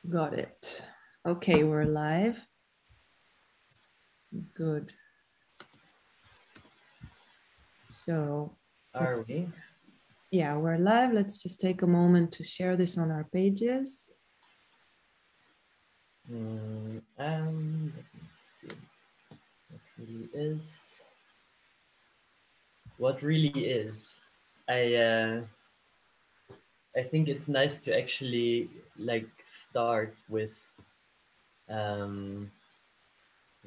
Got it. Okay, we're live. Good. So, Are we? Yeah, we're live. Let's just take a moment to share this on our pages. Let me see. What really is. I think it's nice to actually start with the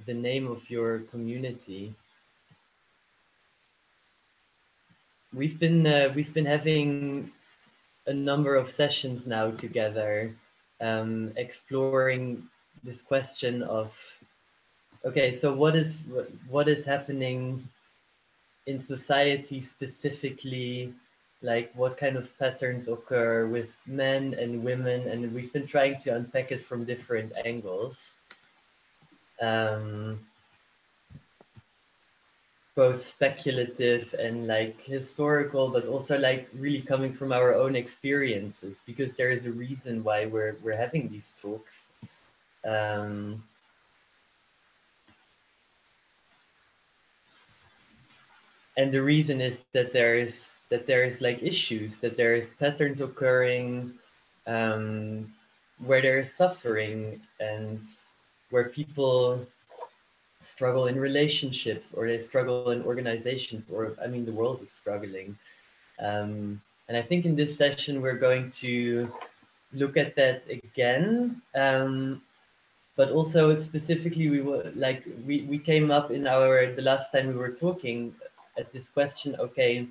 name of your community. We've been having a number of sessions now together, exploring this question of, okay, so what is happening in society specifically, like what kind of patterns occur with men and women, and we've been trying to unpack it from different angles, both speculative and like historical, but also like really coming from our own experiences, because there is a reason why we're having these talks. And the reason is that there is like issues, that there is patterns occurring, where there is suffering, and where people struggle in relationships, or they struggle in organizations, or I mean the world is struggling. And I think in this session we're going to look at that again, but also specifically we came up in the last time we were talking at this question, okay,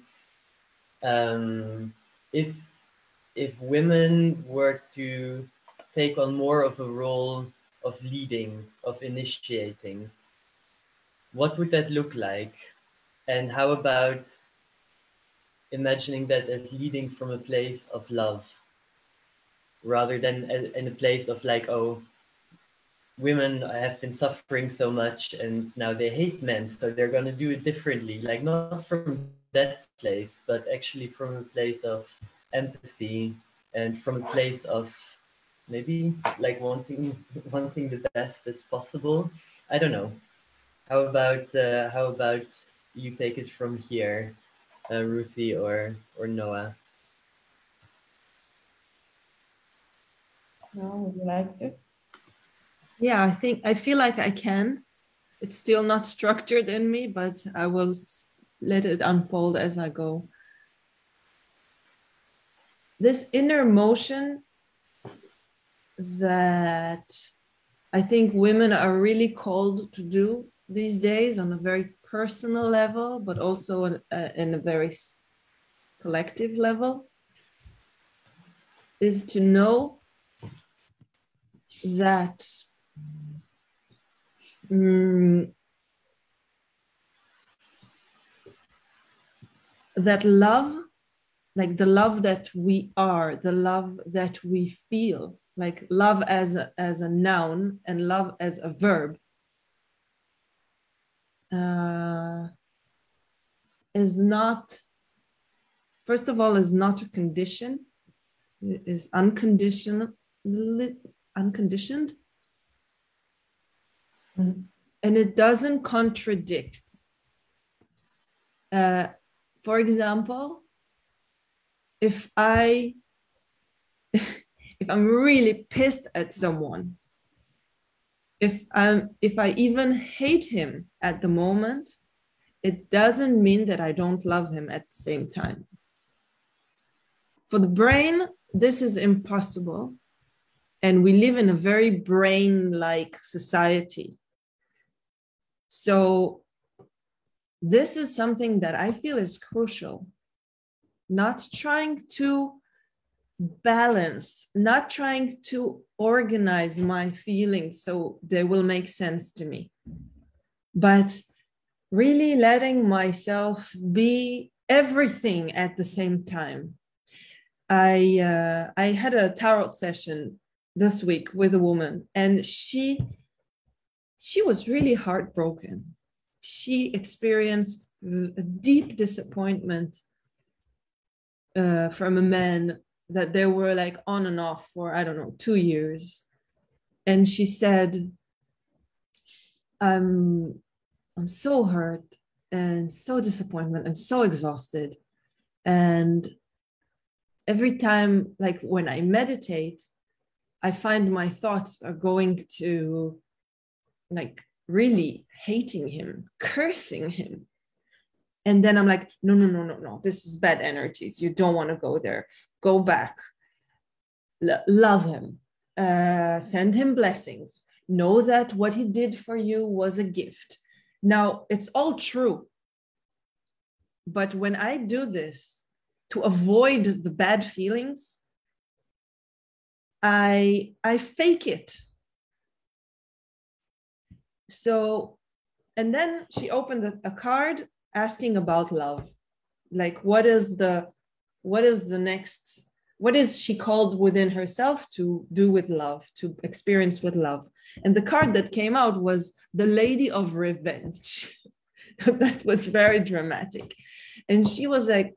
if women were to take on more of a role of leading, of initiating, what would that look like? And how about imagining that as leading from a place of love, rather than in a place of like, oh, women have been suffering so much and now they hate men, so they're going to do it differently, like not from that place, but actually from a place of empathy and from a place of maybe like wanting the best that's possible. I don't know. How about you take it from here, Ruthi or Noah? Would you like to? Yeah, I feel like I can. It's still not structured in me, but I will let it unfold as I go. This inner motion that I think women are really called to do these days on a very personal level, but also in a very collective level, is to know that that love, like the love that we are, the love that we feel, like love as a noun and love as a verb, is not, first of all, is not a condition, it is unconditioned. And it doesn't contradict. For example, if I'm really pissed at someone, if I even hate him at the moment, it doesn't mean that I don't love him at the same time. For the brain, this is impossible. And we live in a very brain-like society. So this is something that I feel is crucial. Not trying to balance, not trying to organize my feelings so they will make sense to me, but really letting myself be everything at the same time. I had a tarot session this week with a woman, and she was really heartbroken. She experienced a deep disappointment from a man that they were like on and off for, I don't know, 2 years. And she said, I'm so hurt and so disappointed and so exhausted. And every time, like when I meditate, I find my thoughts are going to like really hating him, cursing him. And then I'm like, no, this is bad energies. You don't want to go there. Go back. Love him. Send him blessings. Know that what he did for you was a gift. Now, it's all true. But when I do this to avoid the bad feelings, I fake it. So, and then she opened a card asking about love. Like, what is the next, what is she called within herself to do with love, to experience with love? And the card that came out was the Lady of Revenge. That was very dramatic. And she was like,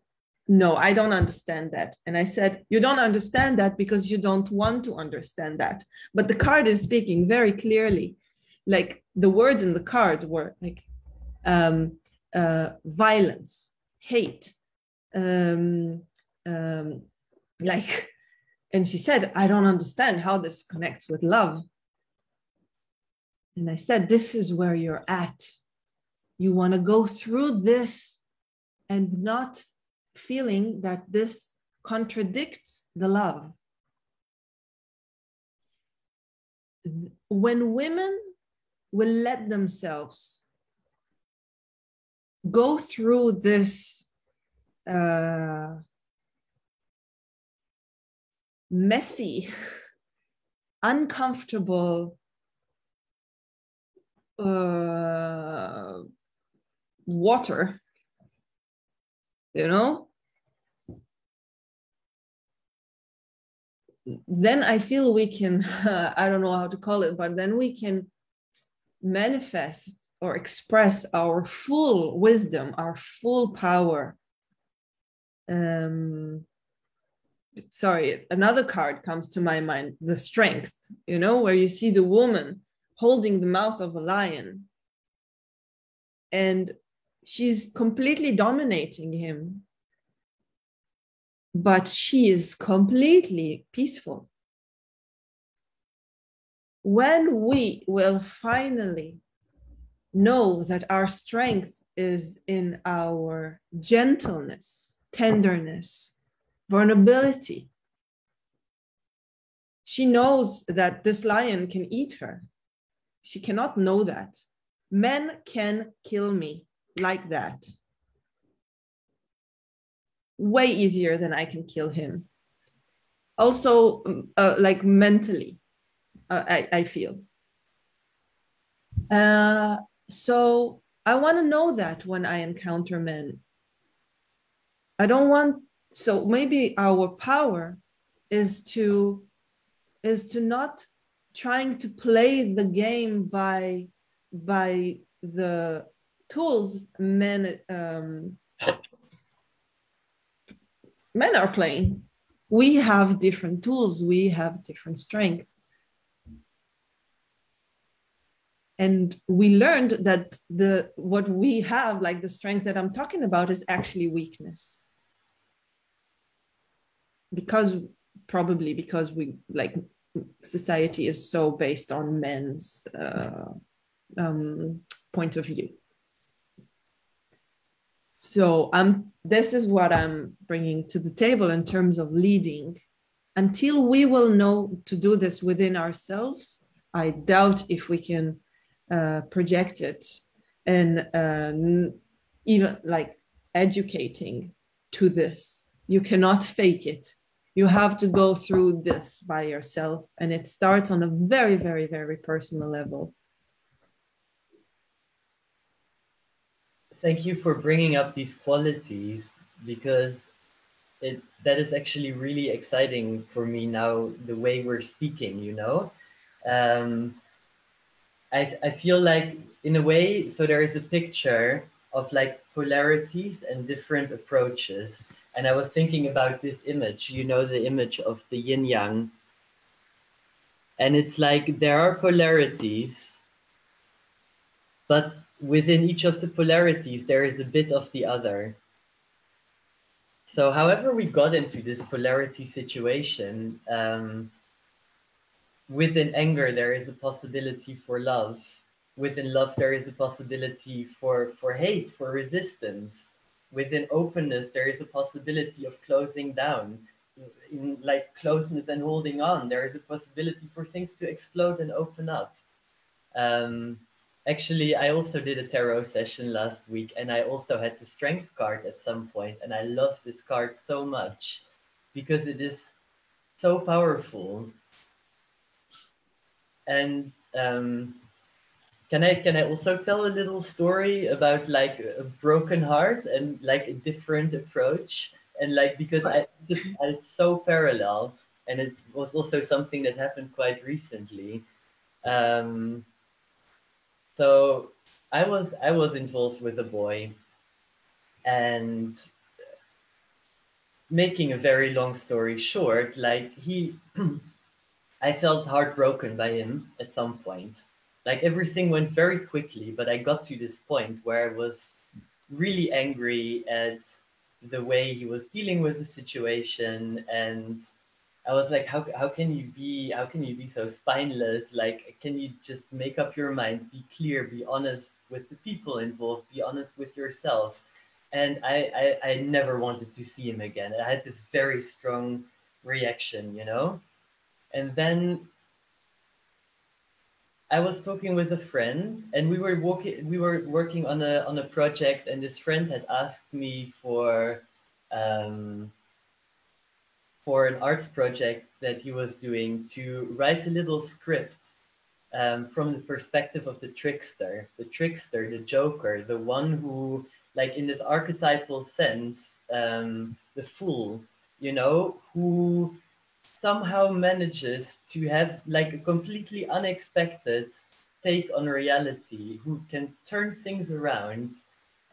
no, I don't understand that. And I said, you don't understand that because you don't want to understand that. But the card is speaking very clearly. Like the words in the card were like violence, hate, like, and she said, I don't understand how this connects with love. And I said, this is where you're at. You want to go through this and not feeling that this contradicts the love. When women will let themselves go through this messy, uncomfortable water, you know, then I feel we can, I don't know how to call it, but then we can manifest or express our full wisdom, our full power. Sorry, another card comes to my mind, the Strength, you know, where you see the woman holding the mouth of a lion and she's completely dominating him, but she is completely peaceful. When we will finally know that our strength is in our gentleness, tenderness, vulnerability, she knows that this lion can eat her. She cannot know that. Men can kill me like that. Way easier than I can kill him. Also, like mentally, I feel. So I want to know that when I encounter men. I don't want, so maybe our power is to not trying to play the game by the tools men are playing. We have different tools, we have different strength. And we learned that what we have, like the strength that I'm talking about, is actually weakness. Probably because we, like, society is so based on men's point of view. So this is what I'm bringing to the table in terms of leading. Until we will know to do this within ourselves, I doubt if we can project it, and even like educating to this. You cannot fake it. You have to go through this by yourself, and it starts on a very, very, very personal level. Thank you for bringing up these qualities, because that is actually really exciting for me now, the way we're speaking, you know. I feel like, in a way, so there is a picture of like polarities and different approaches. And I was thinking about this image, you know, the image of the yin yang. And it's like there are polarities, but within each of the polarities, there is a bit of the other. So however we got into this polarity situation, within anger, there is a possibility for love. Within love, there is a possibility for hate, for resistance. Within openness, there is a possibility of closing down. In like closeness and holding on, there is a possibility for things to explode and open up. Um, Actually, I also did a tarot session last week, and I also had the strength card at some point, and I love this card so much because it is so powerful. And can I also tell a little story about like a broken heart and like a different approach? And like because it's so parallel, and it was also something that happened quite recently. Um, so I was involved with a boy, and making a very long story short, like I felt heartbroken by him at some point. Like everything went very quickly, but I got to this point where I was really angry at the way he was dealing with the situation, and I was like, how can you be so spineless? Like, can you just make up your mind, be clear, be honest with the people involved, be honest with yourself? And I never wanted to see him again. I had this very strong reaction, you know? And then I was talking with a friend, and we were working on a project, and this friend had asked me um, for an arts project that he was doing to write a little script from the perspective of the trickster, the joker, the one who, like in this archetypal sense, the fool, you know, who somehow manages to have like a completely unexpected take on reality, who can turn things around.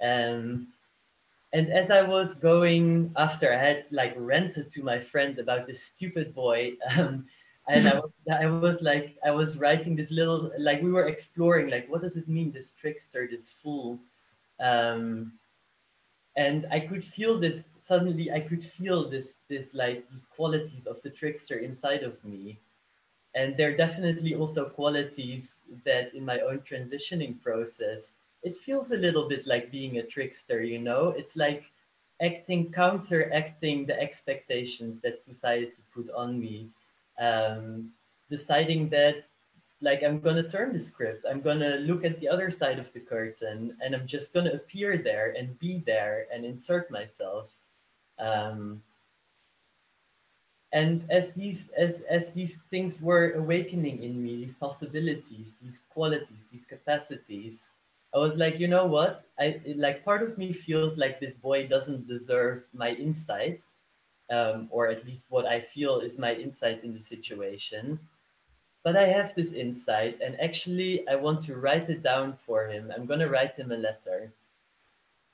Um, and as I was going, after I had like ranted to my friend about this stupid boy, and I was writing this little, like we were exploring, like what does it mean, this trickster, this fool, um, and I could feel this suddenly. I could feel this like these qualities of the trickster inside of me, and there are definitely also qualities that in my own transitioning process, it feels a little bit like being a trickster, you know? It's like counteracting the expectations that society put on me. Deciding that like I'm gonna turn the script, I'm gonna look at the other side of the curtain, and I'm just gonna appear there and be there and insert myself. Um, and as these things were awakening in me, these possibilities, these qualities, these capacities, I was like, you know what, like part of me feels like this boy doesn't deserve my insight, or at least what I feel is my insight in the situation, but I have this insight, and actually I want to write it down for him. I'm going to write him a letter,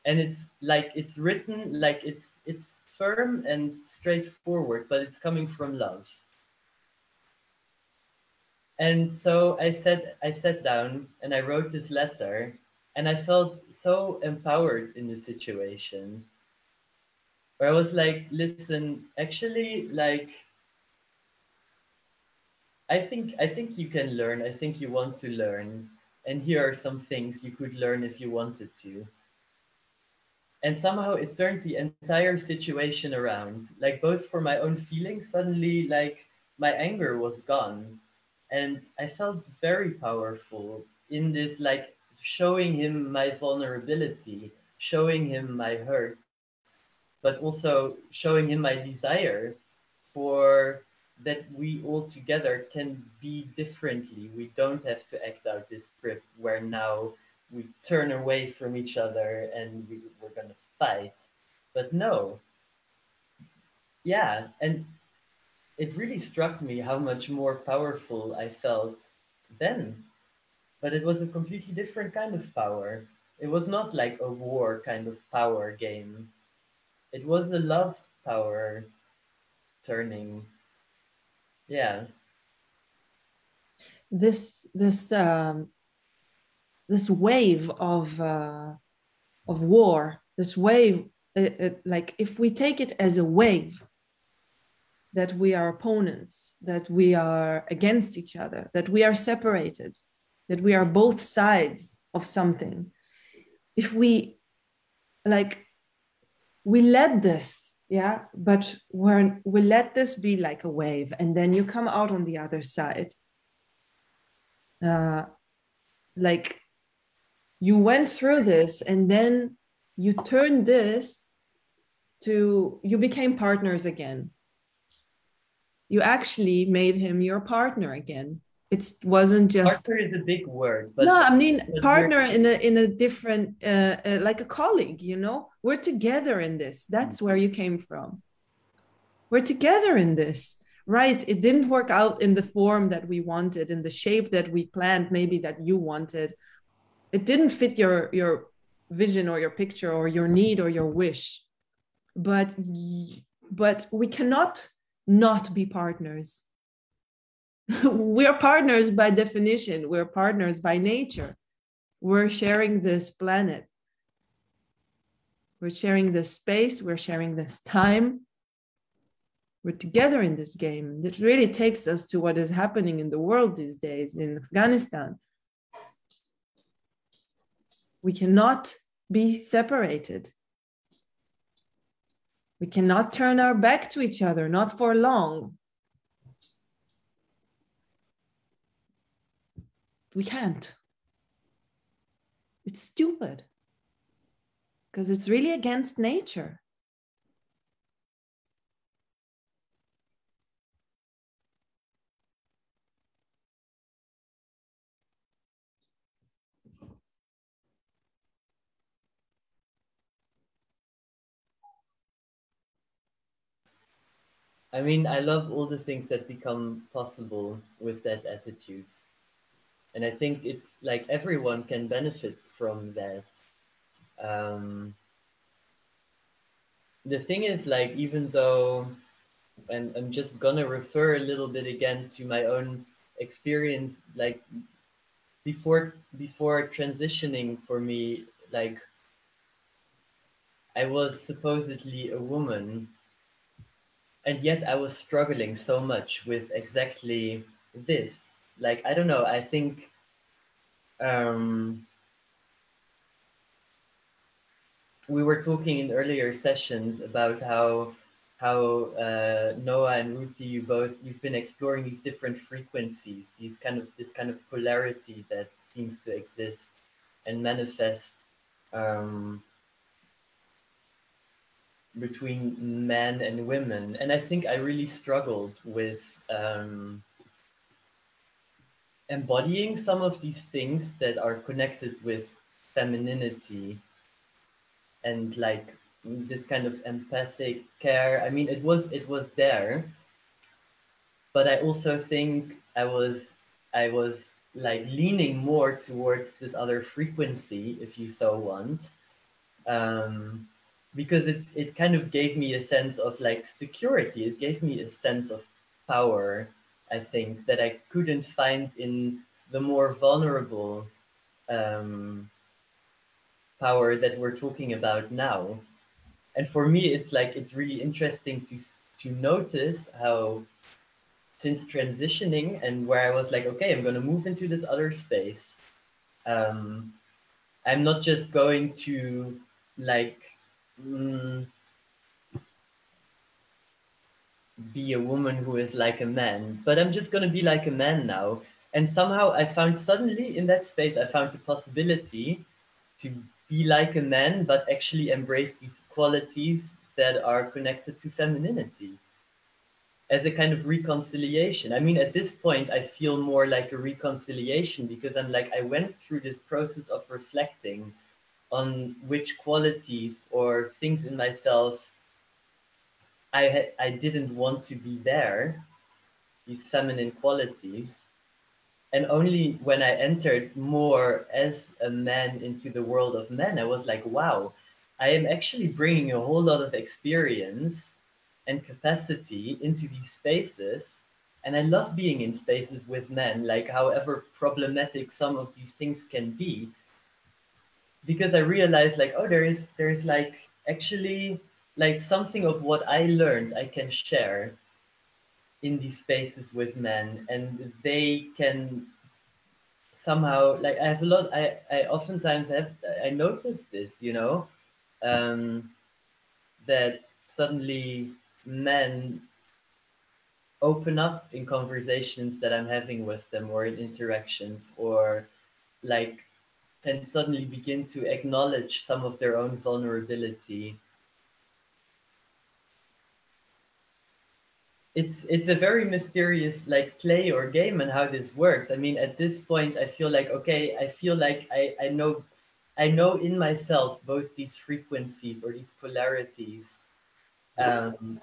and it's like it's written like it's firm and straightforward, but it's coming from love. And so I sat down and I wrote this letter, and I felt so empowered in the situation, where I was like, listen, actually, like I think you can learn. I think you want to learn, and here are some things you could learn if you wanted to. And somehow it turned the entire situation around, like both for my own feelings. Suddenly, like my anger was gone, and I felt very powerful in this, like showing him my vulnerability, showing him my hurt, but also showing him my desire for that we all together can be differently. We don't have to act out this script where now we turn away from each other and we're gonna fight. But no, yeah, and it really struck me how much more powerful I felt then. But it was a completely different kind of power. It was not like a war kind of power game. It was a love power turning. Yeah. this wave of war, this wave, like if we take it as a wave, that we are opponents, that we are against each other, that we are separated, that we are both sides of something. If we let this, yeah, but we let this be like a wave, and then you come out on the other side. Like you went through this, and then you turned this to, you became partners again. You actually made him your partner again. It wasn't just partner is a big word, but no, I mean partner in a different like a colleague, you know, we're together in this. That's where you came from. We're together in this, right? It didn't work out in the form that we wanted, in the shape that we planned, maybe that you wanted. It didn't fit your vision or your picture or your need or your wish, but we cannot not be partners. We're partners by definition. We're partners by nature. We're sharing this planet. We're sharing this space. We're sharing this time. We're together in this game. It really takes us to what is happening in the world these days in Afghanistan. We cannot be separated. We cannot turn our back to each other, not for long. We can't. It's stupid because it's really against nature. I mean, I love all the things that become possible with that attitude. And I think it's like everyone can benefit from that. The thing is, like, even though, and I'm just gonna refer a little bit again to my own experience, like before transitioning for me, like I was supposedly a woman, and yet I was struggling so much with exactly this. Like, I don't know, I think we were talking in earlier sessions about how Noah and Ruthi, you've been exploring these different frequencies, this kind of polarity that seems to exist and manifest between men and women. And I think I really struggled with embodying some of these things that are connected with femininity and like this kind of empathic care. I mean, it was there, but I also think I was like leaning more towards this other frequency, if you so want, because it kind of gave me a sense of like security. It gave me a sense of power, I think, that I couldn't find in the more vulnerable power that we're talking about now. And for me, it's like, it's really interesting to notice how since transitioning and where I was like, okay, I'm going to move into this other space. I'm not just going to like be a woman who is like a man, but I'm just going to be like a man now. And somehow I found suddenly in that space, I found the possibility to be like a man, but actually embrace these qualities that are connected to femininity as a kind of reconciliation. I mean, at this point, I feel more like a reconciliation because I'm like, I went through this process of reflecting on which qualities or things in myself I didn't want to be there, these feminine qualities. And only when I entered more as a man into the world of men, I was like, wow, I am actually bringing a whole lot of experience and capacity into these spaces And I love being in spaces with men, like however problematic some of these things can be, because I realized like, oh, there's like actually like something of what I learned I can share in these spaces with men, and they can somehow like I have a lot. I oftentimes have I notice this, um, that suddenly men open up in conversations that I'm having with them or in interactions, or like can suddenly begin to acknowledge some of their own vulnerability. It's a very mysterious like play or game and how this works. I mean, at this point I feel like, okay, I feel like I know in myself both these frequencies or these polarities, and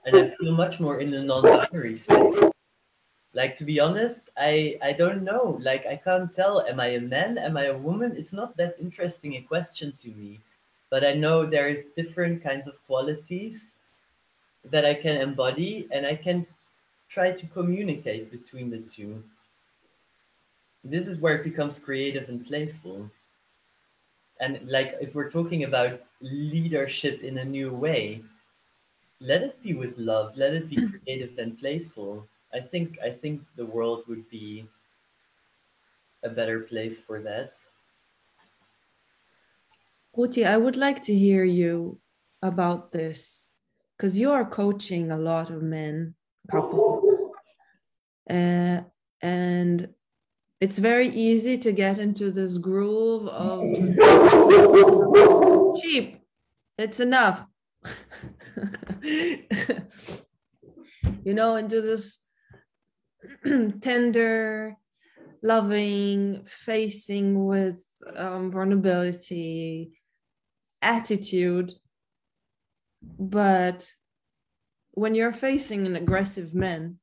I feel much more in a non-binary space. Like, to be honest, I don't know. Like, I can't tell. Am I a man? Am I a woman? It's not that interesting a question to me. But I know there's different kinds of qualities that I can embody, and I can try to communicate between the two. This is where it becomes creative and playful. And like, if we're talking about leadership in a new way, let it be with love. Let it be creative and playful. I think the world would be a better place for that. Ruthi, I would like to hear you about this because you are coaching a lot of men couples, and it's very easy to get into this groove of cheap. It's enough. Into this tender, loving, facing with vulnerability, attitude. But when you're facing an aggressive man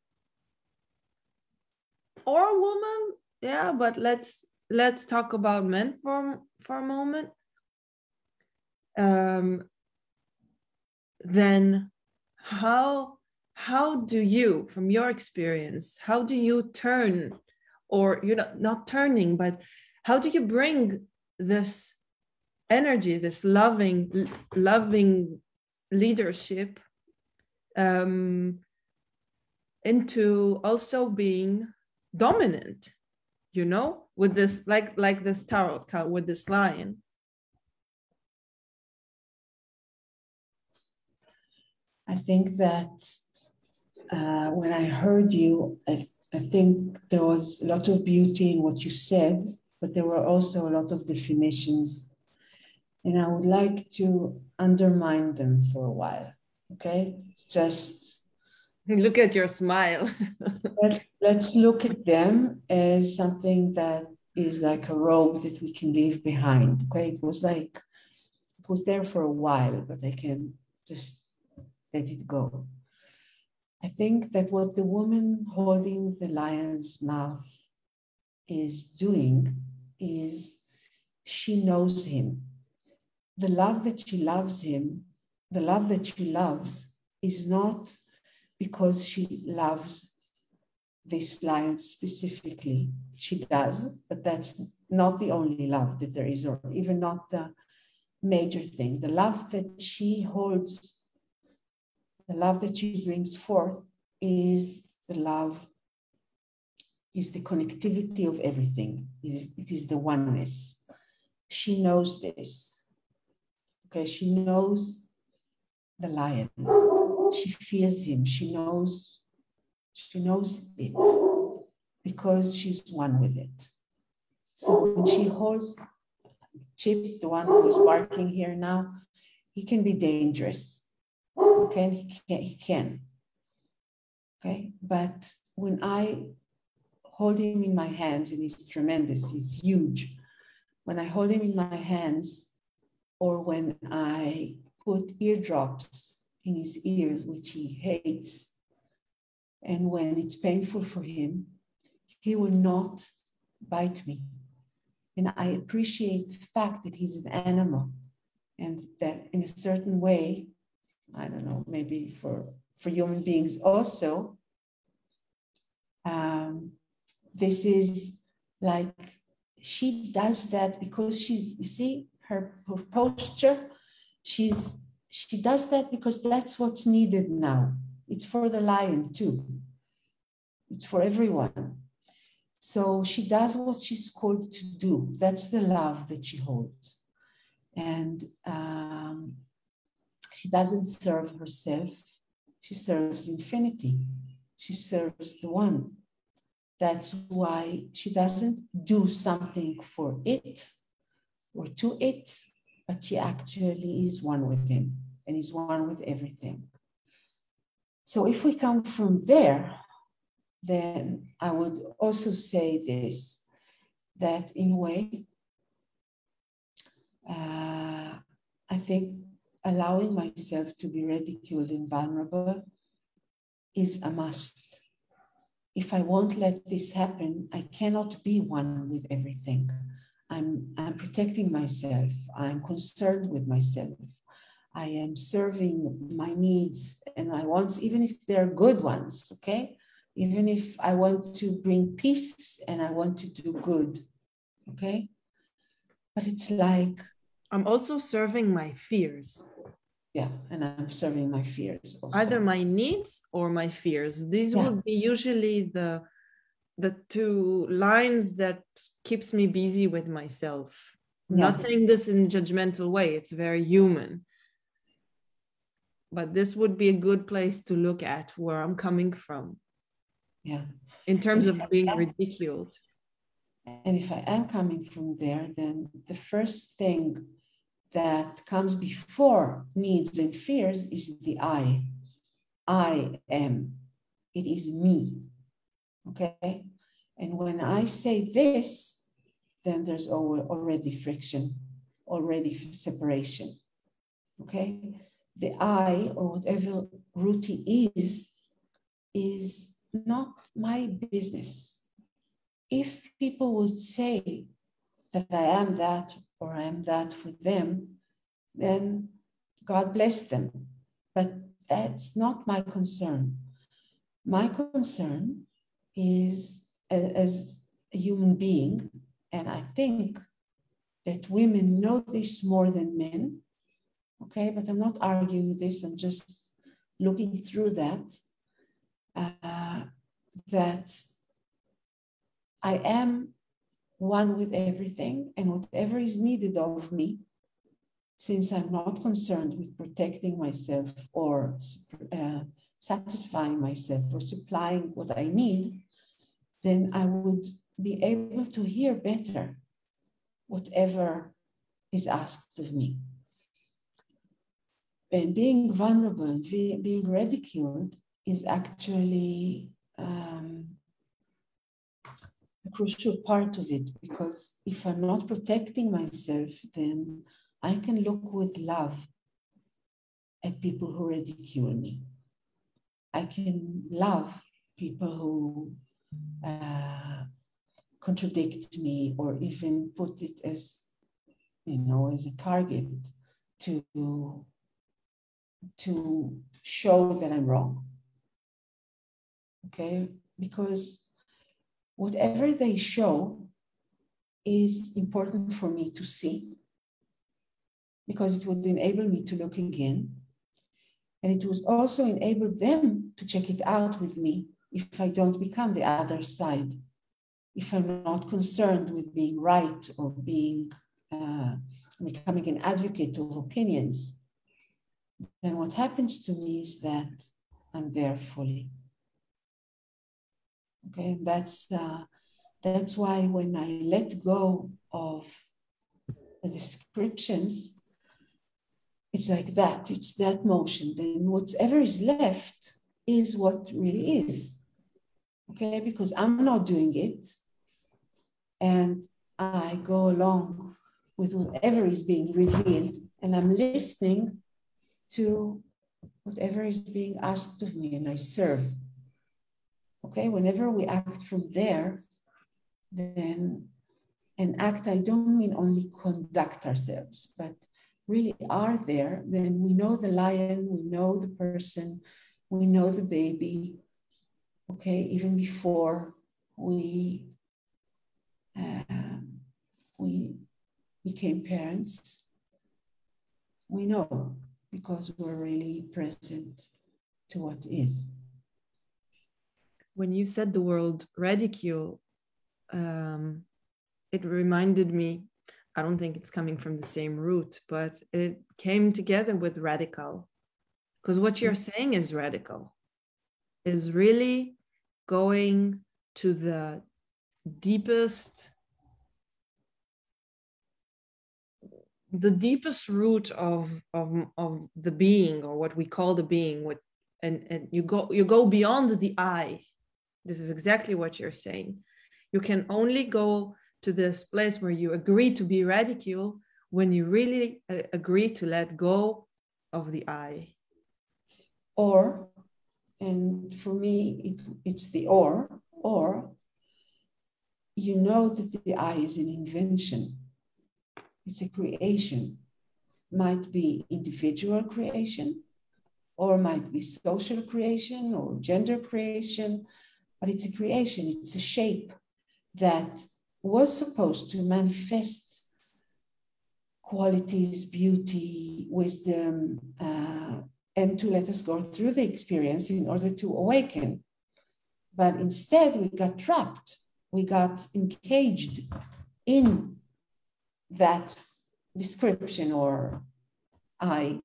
or a woman, yeah, but let's talk about men for a moment. Then how do you, from your experience, how do you turn, or not turning, but how do you bring this energy, this loving leadership into also being dominant, with this like this tarot card with this lion? I think that when I heard you, I think there was a lot of beauty in what you said, but there were also a lot of definitions. And I would like to undermine them for a while, okay? Just look at your smile. let's look at them as something that is like a robe that we can leave behind, okay? It was there for a while, but I can just let it go. I think that what the woman holding the lion's mouth is doing is she knows him. The love that she loves him, the love that she loves is not because she loves this lion specifically. She does, but that's not the only love that there is, or even not the major thing. The love that she holds, the love that she brings forth is the connectivity of everything. It is the oneness. She knows this. Okay, she knows the lion. She feels him. She knows it because she's one with it. So when she holds Chip, the one who's barking here now, he can be dangerous. Okay, he can. Okay, but when I hold him in my hands, and he's tremendous, he's huge. When I hold him in my hands, or when I put eardrops in his ears, which he hates, and when it's painful for him, he will not bite me. And I appreciate the fact that he's an animal, and that in a certain way, I don't know, maybe for human beings also, This is like, she does that because she's, you see, her posture, she does that because that's what's needed now. It's for the lion too. It's for everyone. So she does what she's called to do. That's the love that she holds. And she doesn't serve herself. She serves infinity. She serves the one. That's why she doesn't do something for it or to it, but she actually is one with him and is one with everything. So if we come from there, then I would also say this, that in a way, I think allowing myself to be ridiculed and vulnerable is a must. If I won't let this happen, I cannot be one with everything. I'm protecting myself. I'm concerned with myself. I am serving my needs and my wants, even if they're good ones, okay? Even if I want to bring peace and I want to do good, okay? But it's like, I'm also serving my fears. yeah, and I'm serving my fears also. Either my needs or my fears. These would be usually the two lines that keeps me busy with myself. I'm not saying this in a judgmental way. It's very human. But this would be a good place to look at where I'm coming from. Yeah. In terms of being ridiculed. And if I am coming from there, then the first thing that comes before needs and fears is the I. I am. It is me. Okay? And when I say this, then there's already friction, already separation. Okay? The I, or whatever Ruthi is not my business. If people would say that I am that or I am that for them, then God bless them. But that's not my concern. My concern is as a human being, and I think that women know this more than men, okay? But I'm not arguing this, I'm just looking through that, that I am one with everything, and whatever is needed of me, since I'm not concerned with protecting myself or satisfying myself or supplying what I need, then I would be able to hear better whatever is asked of me. And being vulnerable and being ridiculed is actually a crucial part of it, because if I'm not protecting myself, then I can look with love at people who ridicule me. I can love people who contradict me, or even put it as, you know, as a target to show that I'm wrong. Okay? Because whatever they show is important for me to see, because it would enable me to look again. And it would also enable them to check it out with me if I don't become the other side. If I'm not concerned with being right or being becoming an advocate of opinions, then what happens to me is that I'm there fully. Okay, that's why when I let go of the descriptions, it's like that, it's that motion. Then whatever is left is what really is. Okay, because I'm not doing it. And I go along with whatever is being revealed, and I'm listening to whatever is being asked of me, and I serve. Okay, whenever we act from there, then an act, I don't mean only conduct ourselves, but really are there, then we know the lion, we know the person, we know the baby, okay, even before we became parents, we know because we're really present to what is. When you said the word ridicule, it reminded me, I don't think it's coming from the same root, but it came together with radical. Because what you're saying is radical, is really going to the deepest root of the being, or what we call the being, and you go beyond the I. This is exactly what you're saying. You can only go to this place where you agree to be radical when you really agree to let go of the I. Or, and for me, it's the or you know that the I is an invention. It's a creation. Might be individual creation, or might be social creation or gender creation, but it's a creation, it's a shape that was supposed to manifest qualities, beauty, wisdom, and to let us go through the experience in order to awaken. But instead, we got trapped. We got engaged in that description or I,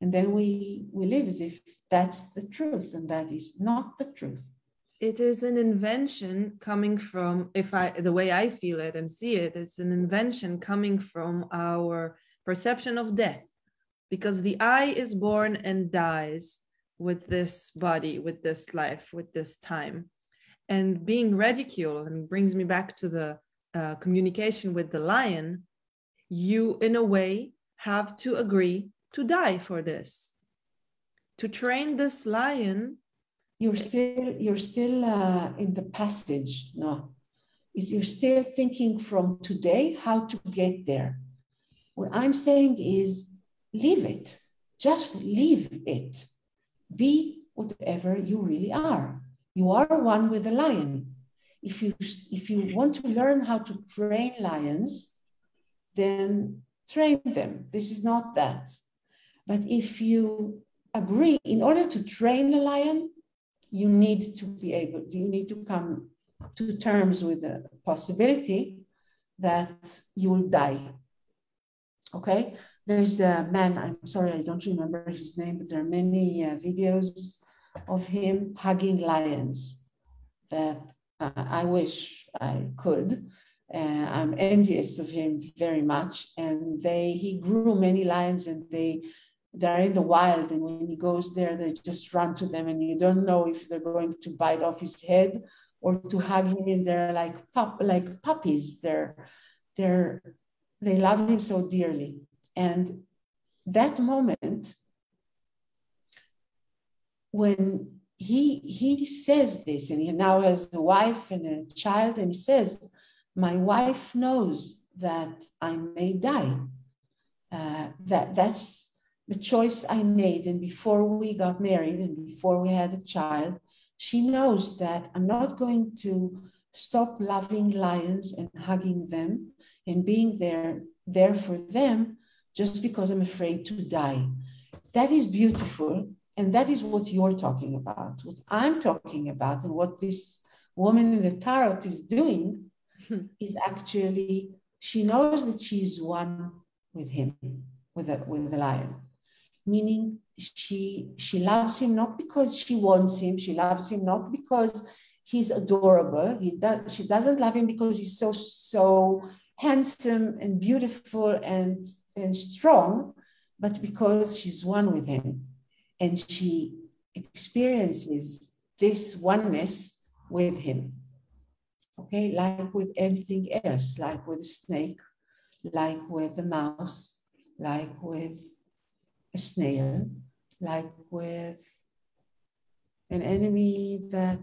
and then we live as if that's the truth, and that is not the truth. It is an invention coming from, the way I feel it and see it, it's an invention coming from our perception of death, because the I is born and dies with this body, with this life, with this time. And being ridiculed, and brings me back to the communication with the lion, you in a way have to agree to die for this, to train this lion. You're still in the passage, no? You're still thinking from today how to get there. What I'm saying is leave it. Just leave it. Be whatever you really are. You are one with the lion. If you want to learn how to train lions, then train them. This is not that. But if you agree, in order to train a lion, you need to come to terms with the possibility that you will die. Okay? There's a man, I'm sorry, I don't remember his name, but there are many videos of him hugging lions that I wish I could. I'm envious of him very much. And he grew many lions, and they're in the wild, and when he goes there, they just run to them, and you don't know if they're going to bite off his head or to hug him, and they're like puppies. They love him so dearly. And that moment, when he says this, and he now has a wife and a child, and he says, my wife knows that I may die. That's the choice I made. And before we got married and before we had a child, she knows that I'm not going to stop loving lions and hugging them and being there for them just because I'm afraid to die. That is beautiful. And that is what you're talking about. What I'm talking about, and what this woman in the tarot is doing is actually, she knows that she's one with him, with the lion. Meaning she loves him not because she wants him. She loves him not because he's adorable. She doesn't love him because he's so handsome and beautiful and strong, but because she's one with him. And she experiences this oneness with him. Okay, like with anything else, like with a snake, like with a mouse, like with a snail, like with an enemy that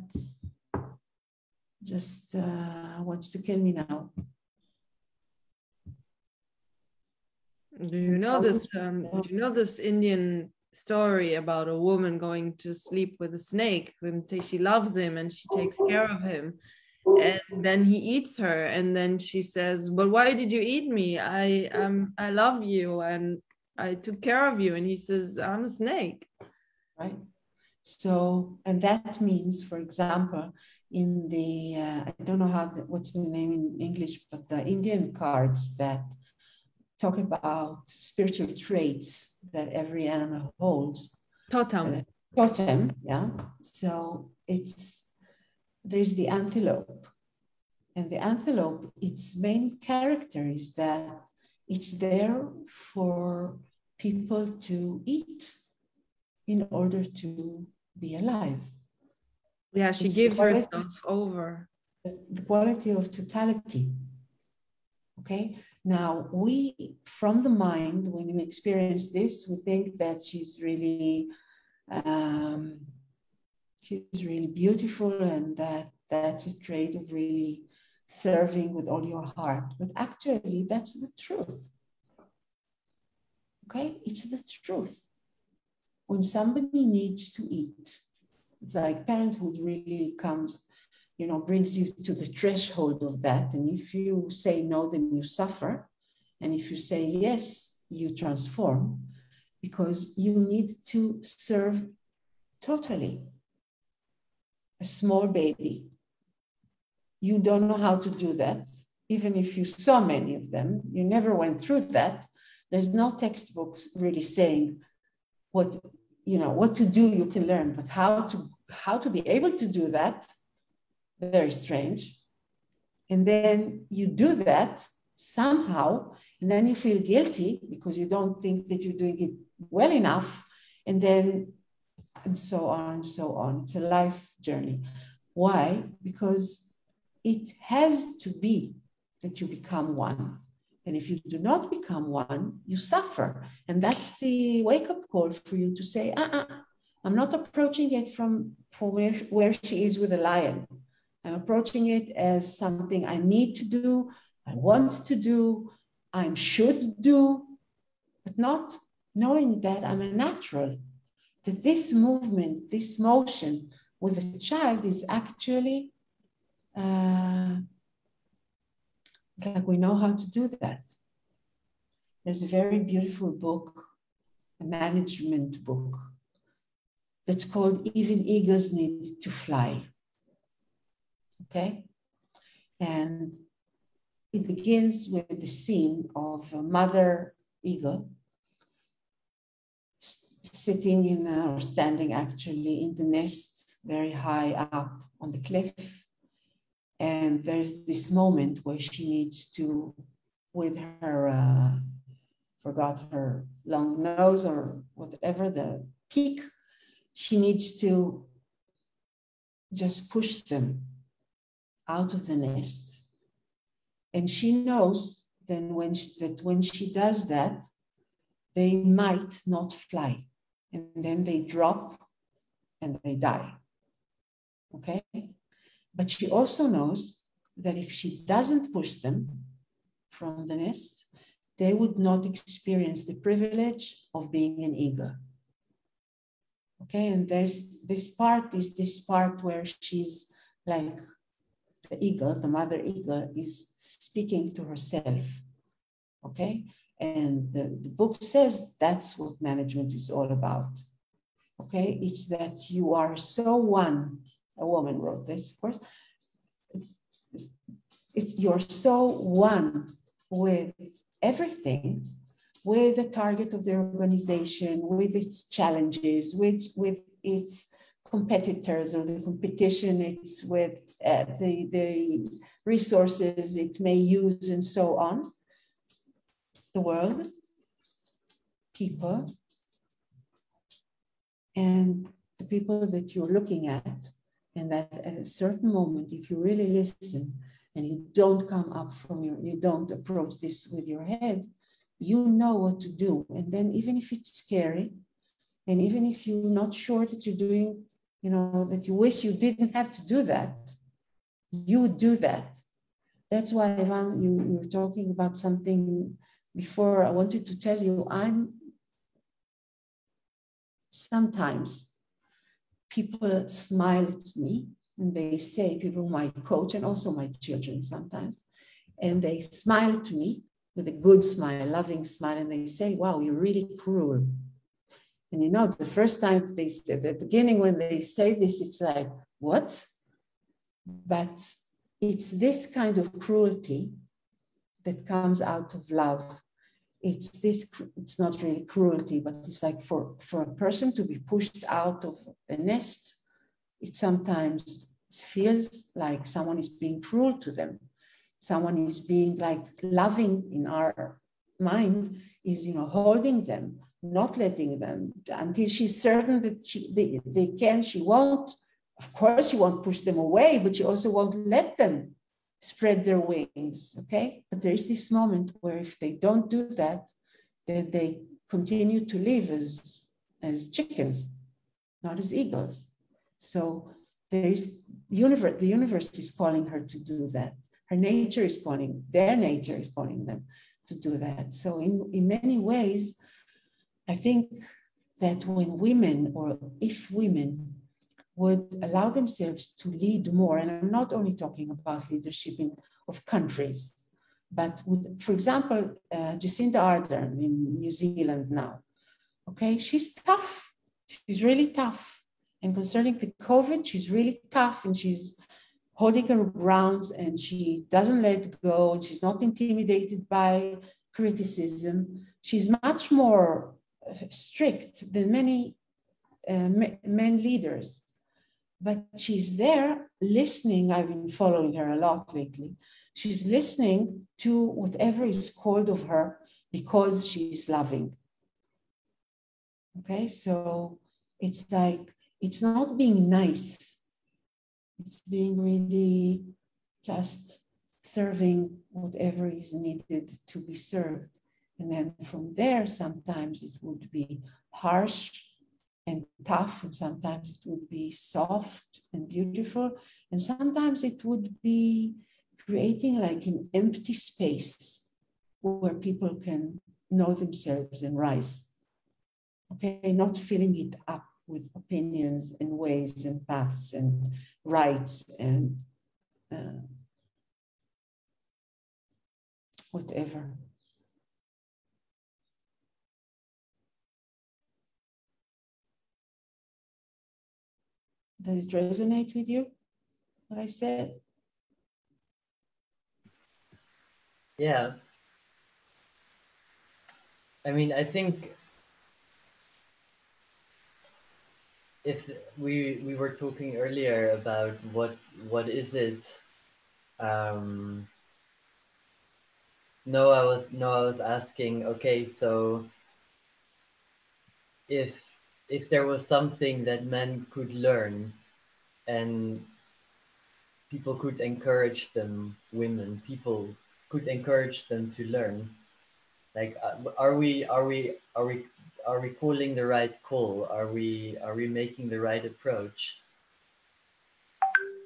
just wants to kill me now. Do you know this? Do you know this Indian story about a woman going to sleep with a snake and she loves him and she takes care of him, and then he eats her, and then she says, but why did you eat me? I love you and I took care of you. And he says, I'm a snake. Right. So, and that means, for example, in the, I don't know what's the name in English, but the Indian cards that talk about spiritual traits that every animal holds. Totem. Totem, yeah. So there's the antelope. And the antelope, its main character is that it's there for people to eat in order to be alive. Yeah, she gives herself over. The quality of totality. Okay, now from the mind, when we experience this, we think that she's really beautiful, and that's a trait of really serving with all your heart. But actually, that's the truth. Okay, it's the truth. When somebody needs to eat, it's like parenthood really comes, brings you to the threshold of that. And if you say no, then you suffer. And if you say yes, you transform, because you need to serve totally. A small baby, you don't know how to do that. Even if you saw many of them, you never went through that. There's no textbooks really saying what to do. You can learn, but how to be able to do that, very strange. And then you do that somehow, and then you feel guilty because you don't think that you're doing it well enough, and so on and so on. It's a life journey. Why? Because it has to be that you become one. And if you do not become one, you suffer. And that's the wake-up call for you to say, I'm not approaching it from where she is with a lion. I'm approaching it as something I need to do, I want to do, I should do, but not knowing that I'm a natural, that this movement, this motion with a child is actually like we know how to do that. There's a very beautiful book, a management book, that's called Even Eagles Need to Fly. Okay? And it begins with the scene of a mother eagle sitting or standing actually in the nest very high up on the cliff. And there's this moment where she needs to, with her, forgot her long nose or whatever, the peak, she needs to just push them out of the nest. And she knows then that when she does that, they might not fly. And then they drop and they die. Okay? But she also knows that if she doesn't push them from the nest, they would not experience the privilege of being an eagle. Okay, and there's this part where she's like the eagle, the mother eagle, is speaking to herself. Okay, and the book says that's what management is all about. Okay, it's that you are so one. A woman wrote this, of course. You're so one with everything, with the target of the organization, with its challenges, with its competitors or the competition it's with, the resources it may use, and so on. The world, people, and the people that you're looking at. And that at a certain moment, if you really listen and you don't come up you don't approach this with your head, you know what to do. And then even if it's scary, and even if you're not sure that you're doing, that you wish you didn't have to do that, you would do that. That's why, Ivan, you were talking about something before. I wanted to tell you, sometimes people smile at me and they say, people my coach and also my children sometimes, and they smile to me with a good smile, loving smile, and they say, wow, you're really cruel. And you know, the first time they said, at the beginning when they say this, it's like, what? But it's this kind of cruelty that comes out of love. It's not really cruelty, but it's like for a person to be pushed out of a nest, it sometimes feels like someone is being cruel to them. Someone is being like loving in our mind is, you know, holding them, not letting them until she's certain that they can, she won't. Of course, she won't push them away, but she also won't let them spread their wings, okay? But there is this moment where if they don't do that, then they continue to live as chickens, not as eagles. So there is the universe is calling her to do that. Her nature is calling, their nature is calling them to do that. So in many ways, I think that when women, or if women would allow themselves to lead more, and I'm not only talking about leadership of countries, but with, for example, Jacinda Ardern in New Zealand now, okay, she's tough, she's really tough. And concerning the COVID, she's really tough and she's holding her grounds and she doesn't let go and she's not intimidated by criticism. She's much more strict than many men leaders. But she's there listening. I've been following her a lot lately. She's listening to whatever is called of her because she's loving. Okay, so it's like, it's not being nice. It's being really just serving whatever is needed to be served. And then from there, sometimes it would be harsh and tough, and sometimes it would be soft and beautiful, and sometimes it would be creating like an empty space where people can know themselves and rise. Okay, not filling it up with opinions and ways and paths and rights and whatever. Does it resonate with you, what I said? Yeah. I mean, I think if we were talking earlier about what is it, no, I was asking, okay, so if there was something that men could learn and people could encourage them, people could encourage them to learn, like are we calling the right call? Are we making the right approach?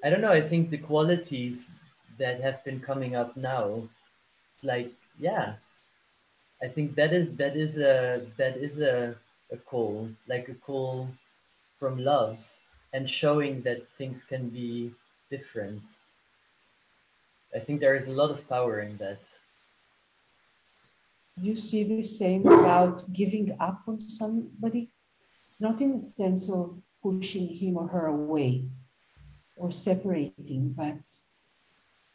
I don't know. I think the qualities that have been coming up now, like, yeah, I think that is a call, like a call from love and showing that things can be different. I think there is a lot of power in that. You see the same about giving up on somebody, not in the sense of pushing him or her away or separating, but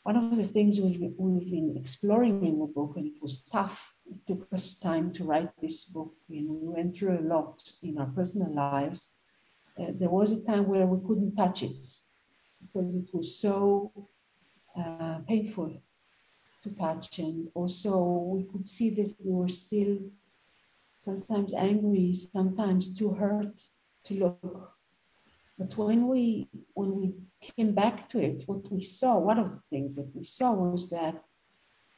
one of the things we've been exploring in the book, and it was tough, it took us time to write this book, and we went through a lot in our personal lives. There was a time where we couldn't touch it because it was so painful to touch, and also we could see that we were still sometimes angry, sometimes too hurt to look. But when we came back to it, what we saw, one of the things that we saw was that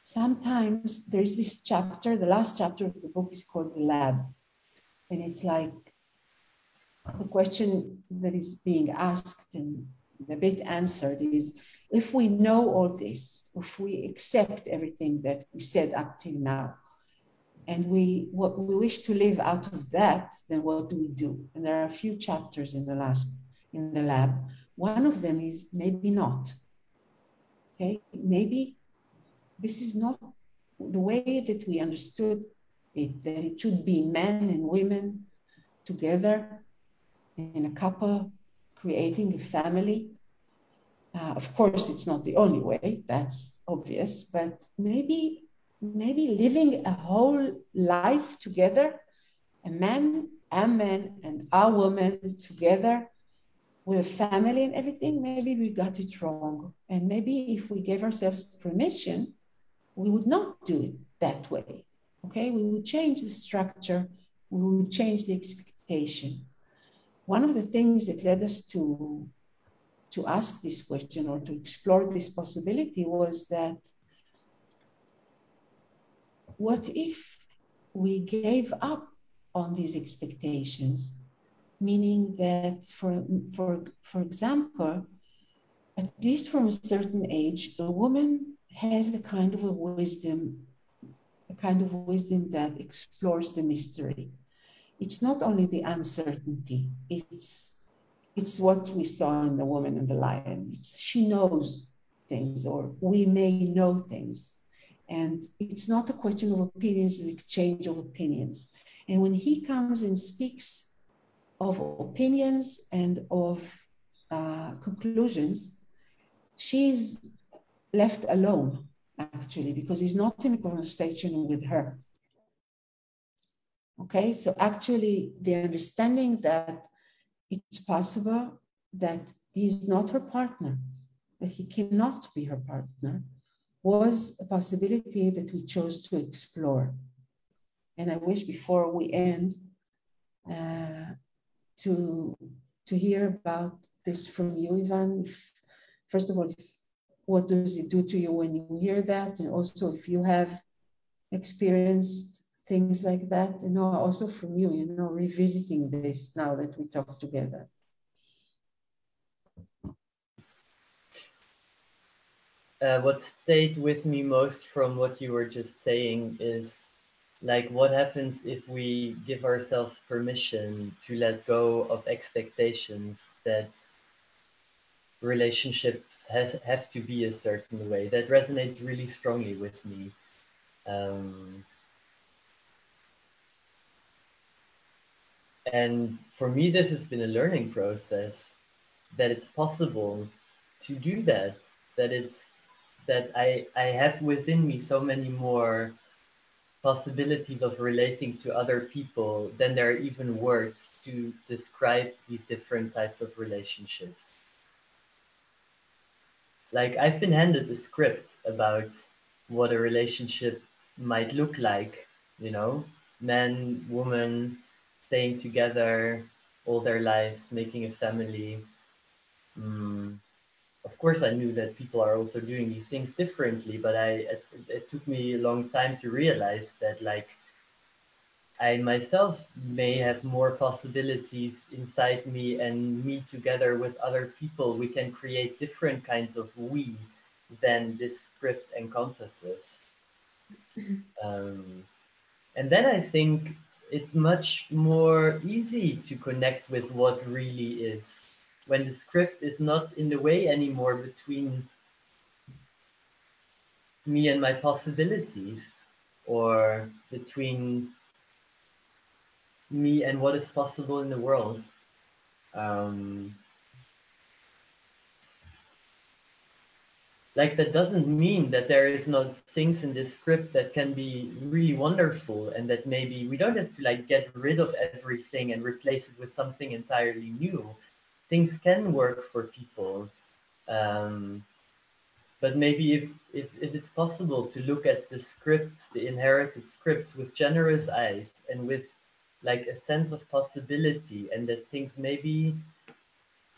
sometimes there's this chapter, the last chapter of the book is called The Lab. And it's like the question that is being asked and the bit answered is, if we know all this, if we accept everything that we said up till now, And we wish to live out of that, then what do we do? And there are a few chapters in the lab. One of them is maybe not. Okay, maybe this is not the way that we understood it, that it should be men and women together in a couple, creating a family. Of course, it's not the only way, that's obvious, but maybe living a whole life together, a man and a woman together with a family and everything, maybe we got it wrong. And maybe if we gave ourselves permission, we would not do it that way. Okay, we would change the structure, we would change the expectation. One of the things that led us to ask this question or to explore this possibility was that what if we gave up on these expectations, meaning that for example, at least from a certain age, a woman has the kind of wisdom that explores the mystery. It's not only the uncertainty, it's what we saw in The Woman and the Lion. She knows things, or we may know things. And it's not a question of opinions, it's an exchange of opinions. And when he comes and speaks of opinions and of conclusions, she's left alone, actually, because he's not in a conversation with her. Okay, so actually the understanding that it's possible that he's not her partner, that he cannot be her partner, was a possibility that we chose to explore. And I wish before we end to hear about this from you, Ivan. First of all, what does it do to you when you hear that? And also if you have experienced things like that, also from you, revisiting this now that we talk together. What stayed with me most from what you were just saying is like what happens if we give ourselves permission to let go of expectations that relationships have to be a certain way. That resonates really strongly with me. And for me, this has been a learning process, that it's possible to do that, that I have within me so many more possibilities of relating to other people than there are even words to describe these different types of relationships. Like I've been handed a script about what a relationship might look like, man, woman, staying together all their lives, making a family. Of course, I knew that people are also doing these things differently, but it took me a long time to realize that, like, I myself may have more possibilities inside me, and me together with other people, we can create different kinds of we than this script encompasses. And then I think it's much more easy to connect with what really is, when the script is not in the way anymore between me and my possibilities, or between me and what is possible in the world. Like that doesn't mean that there is not things in this script that can be really wonderful, and that maybe we don't have to like get rid of everything and replace it with something entirely new. Things can work for people. But maybe if it's possible to look at the scripts, the inherited scripts, with generous eyes and with like a sense of possibility, and that things maybe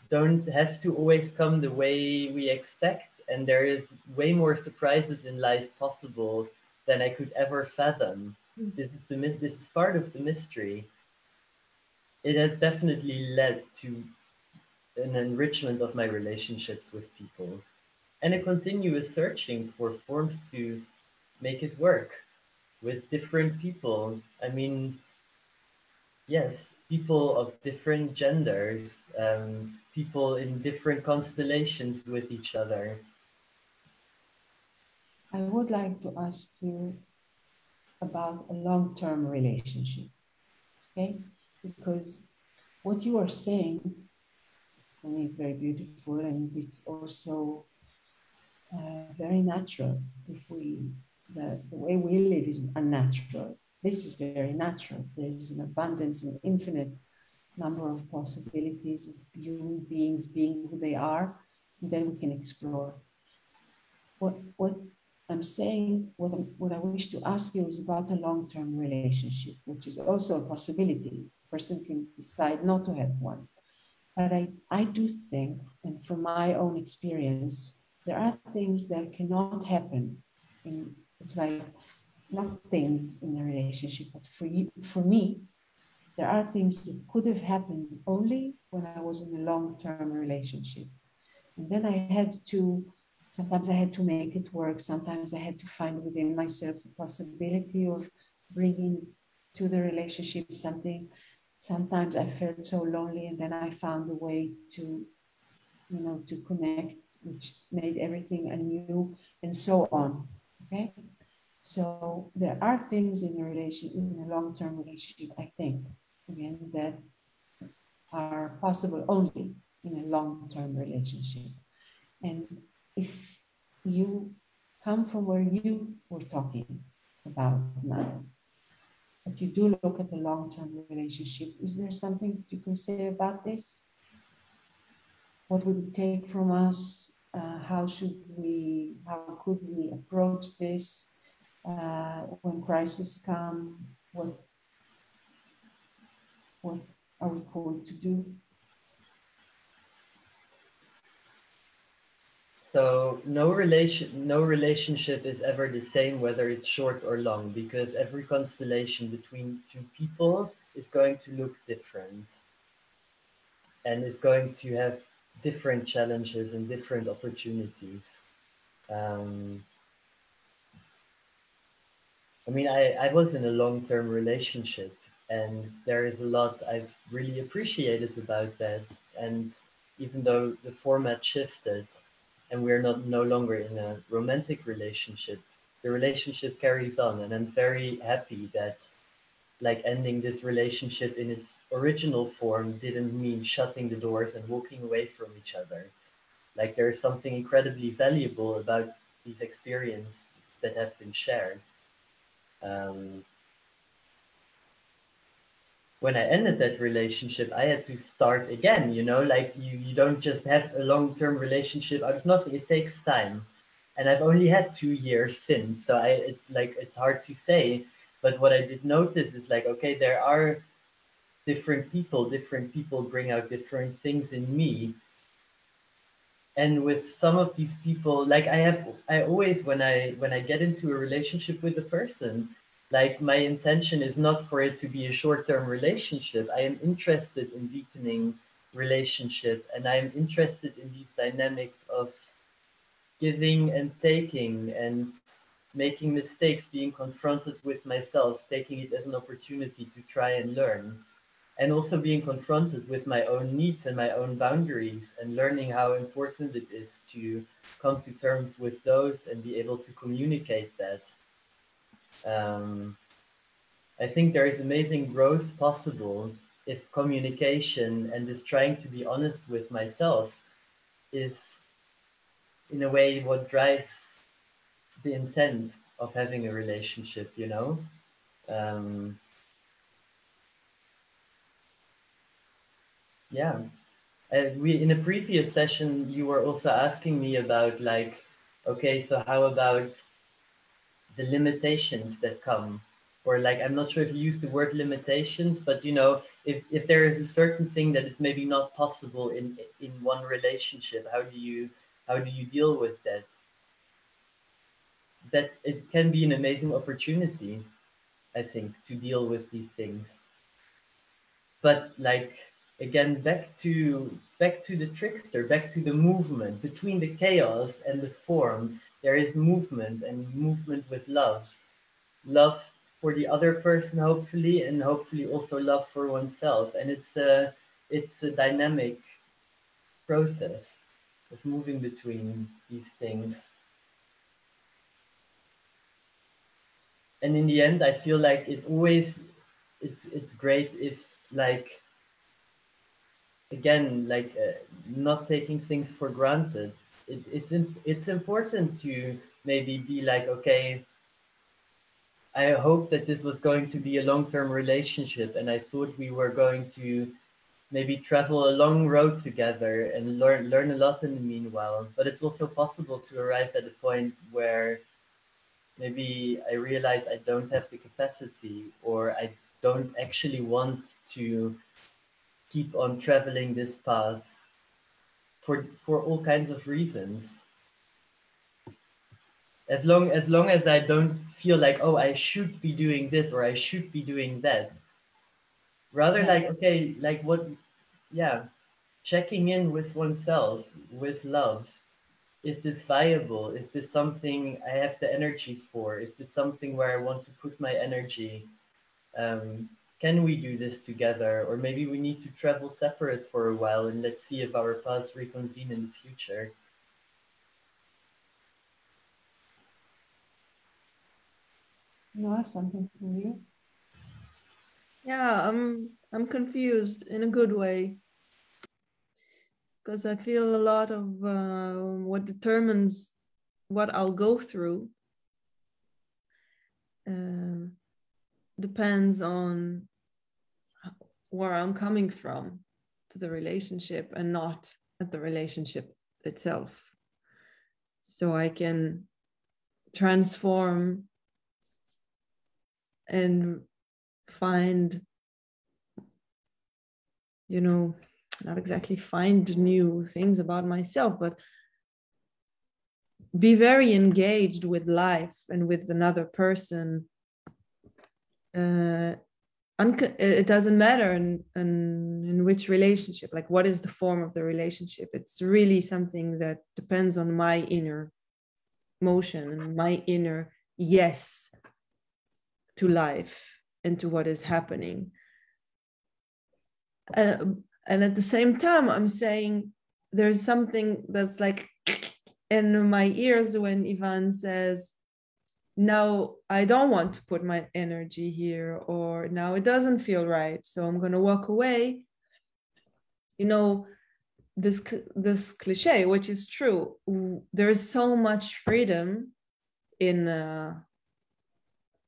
don't have to always come the way we expect, and there is way more surprises in life possible than I could ever fathom. This is part of the mystery. It has definitely led to an enrichment of my relationships with people, and a continuous searching for forms to make it work. with different people. I mean, yes, people of different genders, people in different constellations with each other. I would like to ask you about a long-term relationship, okay? Because what you are saying, for me, is very beautiful, and it's also very natural. If the way we live is unnatural. This is very natural. There is an abundance, an infinite number of possibilities of human beings being who they are, and then we can explore. What I'm saying, what I wish to ask you is about a long-term relationship, which is also a possibility. A person can decide not to have one. But I do think, and from my own experience, there are things that cannot happen. It's like not things in a relationship, but for me, there are things that could have happened only when I was in a long-term relationship. And then sometimes I had to make it work. Sometimes I had to find within myself the possibility of bringing to the relationship something. Sometimes I felt so lonely, and then I found a way to, to connect, which made everything anew, and so on. Okay. So there are things in a long-term relationship, I think, again, that are possible only in a long-term relationship. And if you come from where you were talking about now, but you do look at the long-term relationship, is there something that you can say about this? What would it take from us? How could we approach this when crises come? What are we called to do? So no relationship is ever the same, whether it's short or long, because every constellation between two people is going to look different and is going to have different challenges and different opportunities. I mean, I was in a long-term relationship, and there is a lot I've really appreciated about that. And even though the format shifted and we're no longer in a romantic relationship, the relationship carries on. And I'm very happy that like ending this relationship in its original form didn't mean shutting the doors and walking away from each other. Like there's something incredibly valuable about these experiences that have been shared. Um, when I ended that relationship, I had to start again, like you don't just have a long-term relationship out of nothing. It takes time. And I've only had 2 years since. So it's hard to say. But what I did notice is like, okay, there are different people bring out different things in me. And with some of these people, like I always, when I get into a relationship with a person, like my intention is not for it to be a short-term relationship. I am interested in deepening relationship, and I am interested in these dynamics of giving and taking and making mistakes, being confronted with myself, taking it as an opportunity to try and learn, and also being confronted with my own needs and my own boundaries, and learning how important it is to come to terms with those and be able to communicate that. I think there is amazing growth possible if communication and this trying to be honest with myself is in a way what drives the intent of having a relationship. Um, yeah. We in a previous session, you were also asking me about like, okay, so how about the limitations that come? Or like, I'm not sure if you use the word limitations, but if there is a certain thing that is maybe not possible in one relationship, how do you deal with that? That it can be an amazing opportunity, I think, to deal with these things. But like again, back to the trickster, back to the movement between the chaos and the form. There is movement, and movement with love. love for the other person, hopefully, and hopefully also love for oneself. And it's a dynamic process of moving between these things. And in the end, I feel like it's great if, like, again, like, not taking things for granted. It's important to maybe be like, okay, I hope that this was going to be a long-term relationship, and I thought we were going to maybe travel a long road together and learn a lot in the meanwhile. But it's also possible to arrive at a point where maybe I realize I don't have the capacity, or I don't actually want to keep on traveling this path for all kinds of reasons. As long as I don't feel like, oh, I should be doing this or I should be doing that. Rather, like, okay, like what, yeah, checking in with oneself with love. Is this viable? Is this something I have the energy for? Is this something where I want to put my energy? Can we do this together? Or maybe we need to travel separate for a while, and let's see if our paths reconvene in the future. Noah, something from you? Yeah, I'm confused in a good way, because I feel a lot of what determines what I'll go through depends on where I'm coming from to the relationship, and not at the relationship itself. So I can transform and find, not exactly find new things about myself, but be very engaged with life and with another person. It doesn't matter in which relationship, like what is the form of the relationship. It's really something that depends on my inner motion and my inner yes to life and to what is happening. And at the same time, I'm saying there's something that's like in my ears when Ivan says, no, I don't want to put my energy here, or now it doesn't feel right, so I'm going to walk away. This cliche, which is true, there's so much freedom in a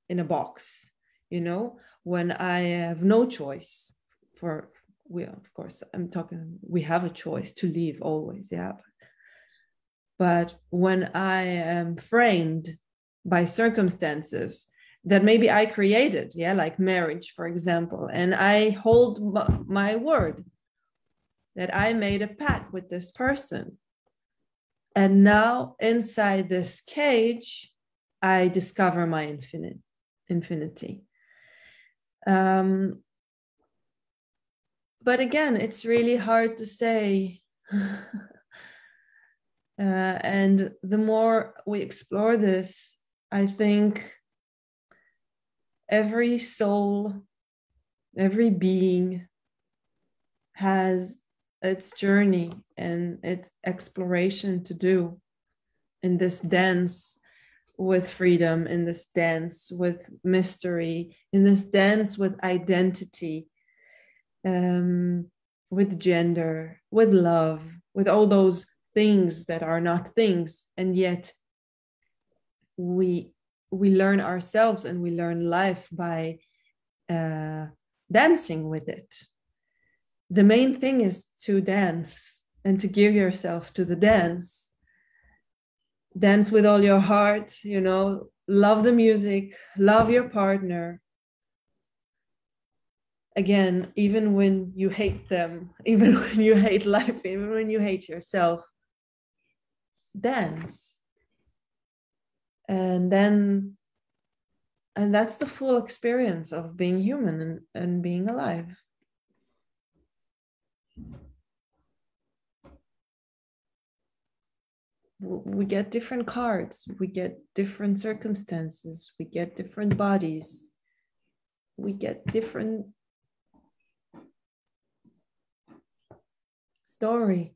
box, when I have no choice. Of course, we have a choice to leave always, yeah. But when I am framed by circumstances that maybe I created, like marriage, for example, and I hold my word that I made a pact with this person, and now inside this cage, I discover my infinity. But again, it's really hard to say. And the more we explore this, I think every soul, every being has its journey and its exploration to do in this dance with freedom, in this dance with mystery, in this dance with identity, with gender, with love, with all those things that are not things, and yet we learn ourselves and we learn life by dancing with it. The main thing is to dance and to give yourself to the dance. Dance with all your heart, love the music, love your partner. Again, even when you hate them, even when you hate life, even when you hate yourself, dance. And that's the full experience of being human and being alive. we get different cards, we get different circumstances, we get different bodies, we get different story.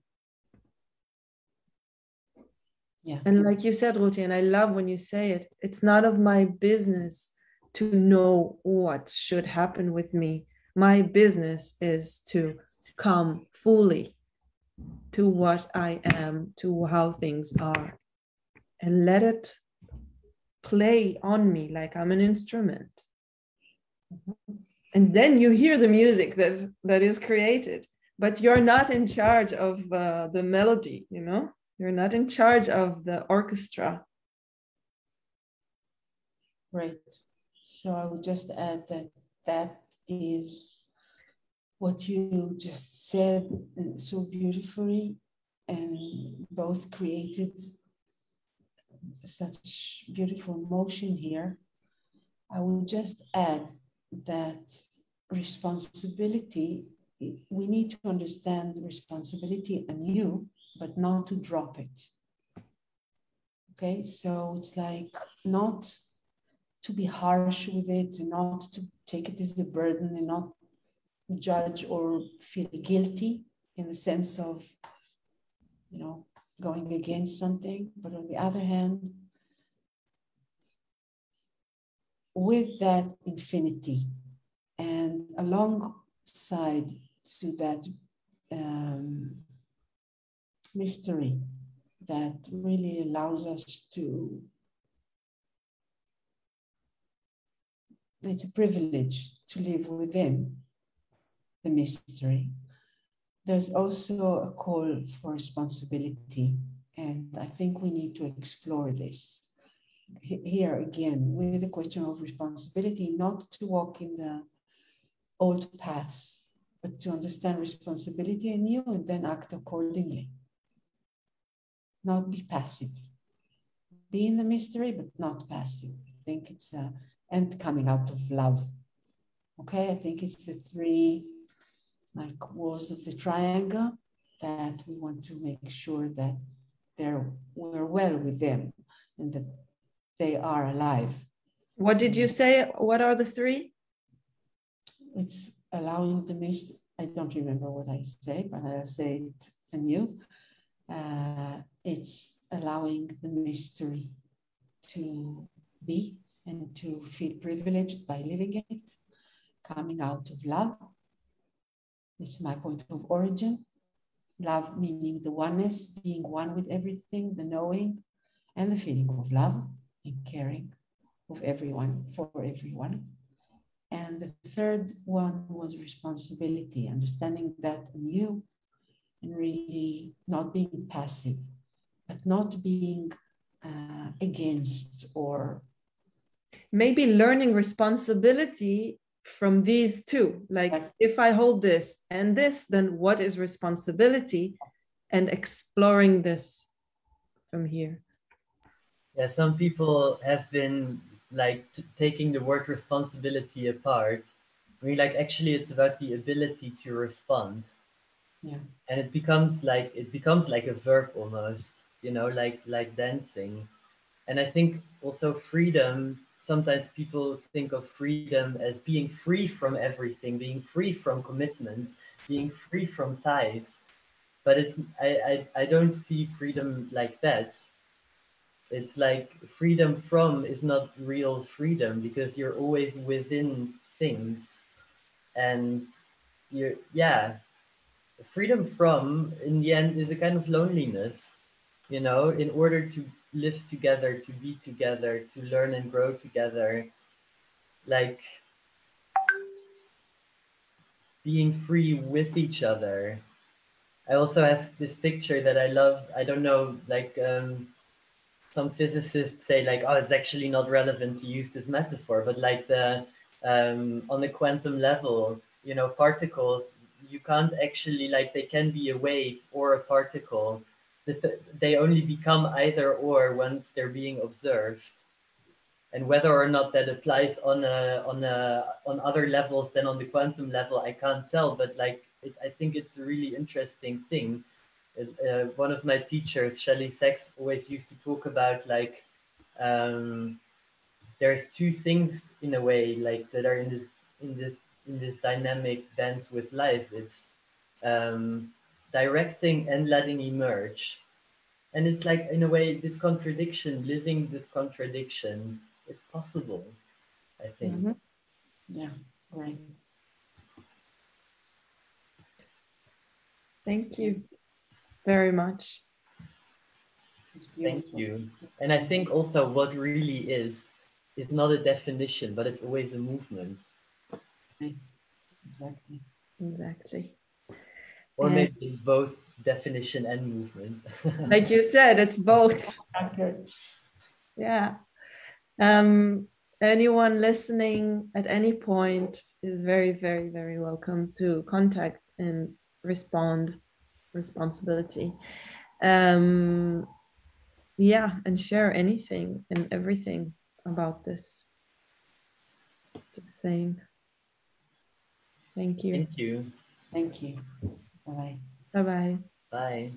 Yeah. And like you said, Ruthi, and I love when you say it, it's not of my business to know what should happen with me. My business is to come fully to what I am, to how things are, and let it play on me like I'm an instrument. And then you hear the music that is created, but you're not in charge of the melody, you know? You're not in charge of the orchestra. Right. So I would just add that that is what you just said so beautifully, and both created such beautiful motion here. I would just add that responsibility, we need to understand responsibility anew, but not to drop it. Okay, so it's like not to be harsh with it, and not to take it as a burden, and not judge or feel guilty in the sense of, you know, going against something. But on the other hand, with that infinity and alongside to that mystery that really allows us to, it's a privilege to live within the mystery. There's also a call for responsibility, and I think we need to explore this. Here again, with the question of responsibility, not to walk in the old paths, but to understand responsibility anew and then act accordingly. Not be passive. Be in the mystery, but not passive. I think it's and coming out of love. Okay, I think it's the three like walls of the triangle that we want to make sure that we're well with them and that they are alive. What did you say? What are the three? It's allowing the mystery. I don't remember what I say, but I'll say it anew. It's allowing the mystery to be and to feel privileged by living it, coming out of love. It's my point of origin. Love meaning the oneness, being one with everything, the knowing, and the feeling of love and caring of everyone, for everyone. And the third one was responsibility, understanding that anew and really not being passive, but not being against or... Maybe learning responsibility from these two. Like if I hold this and this, then what is responsibility? And exploring this from here. Yeah, some people have been like taking the word responsibility apart. I mean, like actually it's about the ability to respond. Yeah. And it becomes like a verb almost, you know, like dancing. And I think also freedom, sometimes people think of freedom as being free from everything, being free from commitments, being free from ties. But it's I don't see freedom like that. It's like freedom from is not real freedom because you're always within things. And you're, yeah, freedom from in the end is a kind of loneliness, you know, in order to live together, to be together, to learn and grow together, like being free with each other. I also have this picture that I love. I don't know, like some physicists say like, oh, it's actually not relevant to use this metaphor, but like the on the quantum level, you know, particles, you can't actually, like, they can be a wave or a particle. They only become either or once they're being observed. And whether or not that applies on other levels than on the quantum level, I can't tell. But like, I think it's a really interesting thing One of my teachers, Shelley Sachs, always used to talk about like there's two things in a way like that are in this dynamic dance with life. It's directing and letting emerge. And it's like, in a way, this contradiction, living this contradiction, it's possible, I think. Mm-hmm. Yeah, right. Thank you very much. It's beautiful. Thank you. And I think also what really is not a definition, but it's always a movement. Right. Exactly. Exactly. Or And maybe it's both definition and movement. like you said, it's both. Okay. Yeah. Anyone listening at any point is very, very, very welcome to contact and respond. Responsibility. Yeah, and share anything and everything about this. The same. Thank you. Thank you. Thank you. Bye-bye. Bye-bye. Bye.